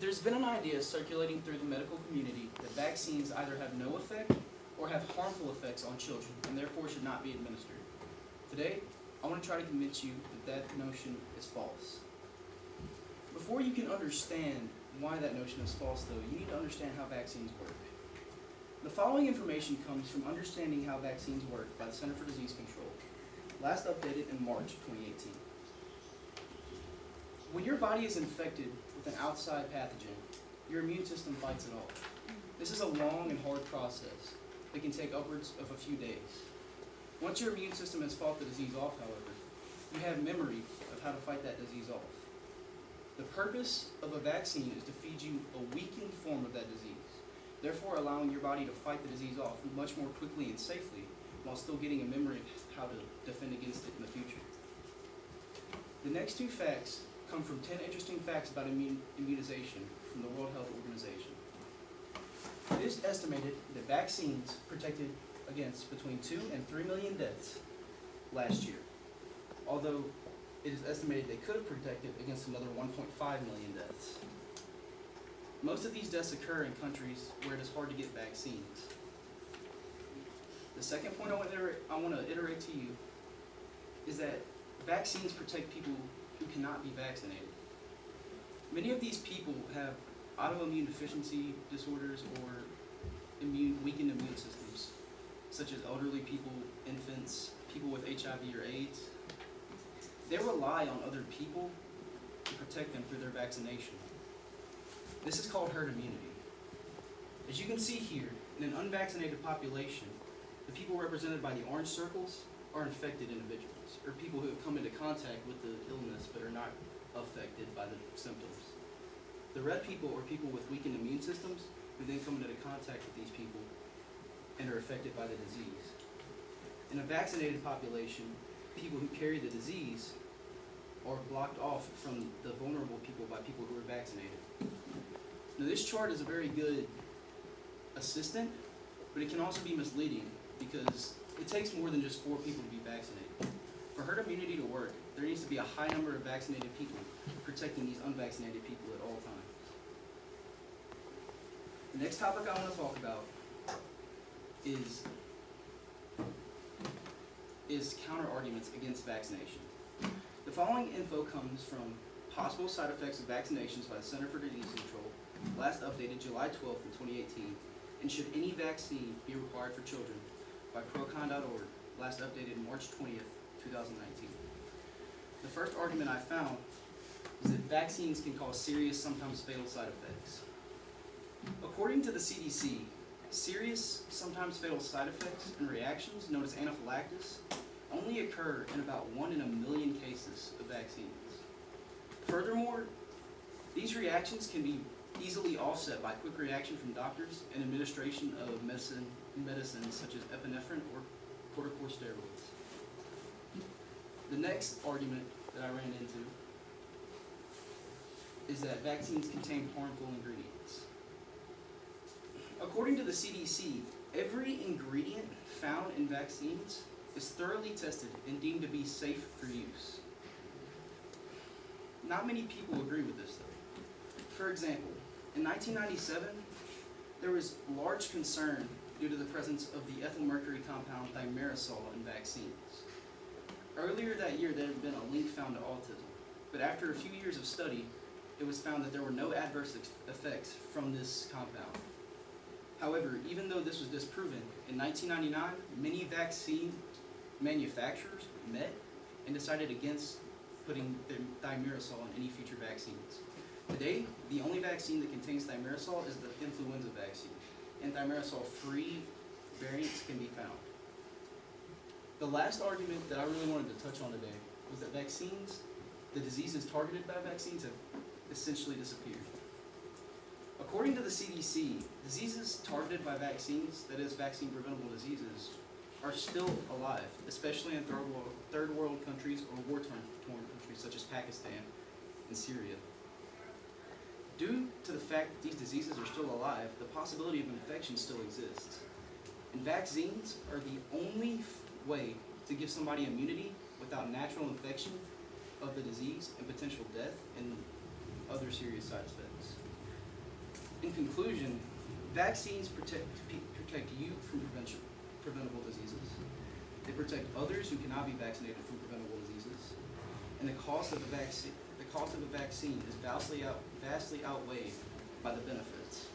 There's been an idea circulating through the medical community that vaccines either have no effect or have harmful effects on children and therefore should not be administered. Today, I want to try to convince you that that notion is false. Before you can understand why that notion is false, though, you need to understand how vaccines work. The following information comes from Understanding How Vaccines Work by the Center for Disease Control, last updated in March 2018. When your body is infected with an outside pathogen, your immune system fights it off. This is a long and hard process that can take upwards of a few days. Once your immune system has fought the disease off, however, you have memory of how to fight that disease off. The purpose of a vaccine is to feed you a weakened form of that disease, therefore allowing your body to fight the disease off much more quickly and safely while still getting a memory of how to defend against it in the future. The next two facts come from 10 interesting facts about immunization from the World Health Organization. It is estimated that vaccines protected against between 2 and 3 million deaths last year, although it is estimated they could have protected against another 1.5 million deaths. Most of these deaths occur in countries where it is hard to get vaccines. The second point I want to iterate to you is that vaccines protect people who cannot be vaccinated. Many of these people have autoimmune deficiency disorders or weakened immune systems, such as elderly people, infants, people with HIV or AIDS. They rely on other people to protect them through their vaccination. This is called herd immunity. As you can see here, in an unvaccinated population, the people represented by the orange circles are infected individuals, or people who have come into contact with the illness but are not affected by the symptoms. The red people are people with weakened immune systems who then come into contact with these people and are affected by the disease. In a vaccinated population, people who carry the disease are blocked off from the vulnerable people by people who are vaccinated. Now, this chart is a very good assistant, but it can also be misleading because it takes more than just 4 people to be vaccinated. For herd immunity to work, there needs to be a high number of vaccinated people protecting these unvaccinated people at all times. The next topic I want to talk about is counter-arguments against vaccination. The following info comes from Possible Side Effects of Vaccinations by the Center for Disease Control, last updated July 12th in 2018, and Should Any Vaccine Be Required for Children by procon.org, last updated March 20th, 2019. The first argument I found is that vaccines can cause serious, sometimes fatal side effects. According to the CDC, serious, sometimes fatal side effects and reactions, known as anaphylaxis, only occur in about 1 in a million cases of vaccines. Furthermore, these reactions can be easily offset by quick reaction from doctors and administration of medicines such as epinephrine or corticosteroids. The next argument that I ran into is that vaccines contain harmful ingredients. According to the CDC, every ingredient found in vaccines is thoroughly tested and deemed to be safe for use. Not many people agree with this, though. For example, in 1997, there was large concern due to the presence of the ethyl mercury compound thimerosal in vaccines. Earlier that year, there had been a link found to autism, but after a few years of study, it was found that there were no adverse effects from this compound. However, even though this was disproven, in 1999, many vaccine manufacturers met and decided against putting thimerosal in any future vaccines. Today, the only vaccine that contains thimerosal is the influenza vaccine, and thimerosal-free variants can be found. The last argument that I really wanted to touch on today was that vaccines, the diseases targeted by vaccines, have essentially disappeared. According to the CDC, diseases targeted by vaccines, that is, vaccine-preventable diseases, are still alive, especially in third world countries or war-torn countries such as Pakistan and Syria. Due to the fact that these diseases are still alive, the possibility of infection still exists. And vaccines are the only way to give somebody immunity without natural infection of the disease and potential death and other serious side effects. In conclusion, vaccines protect you from preventable diseases. They protect others who cannot be vaccinated from preventable diseases. And the cost of a vaccine is vastly outweighed by the benefits.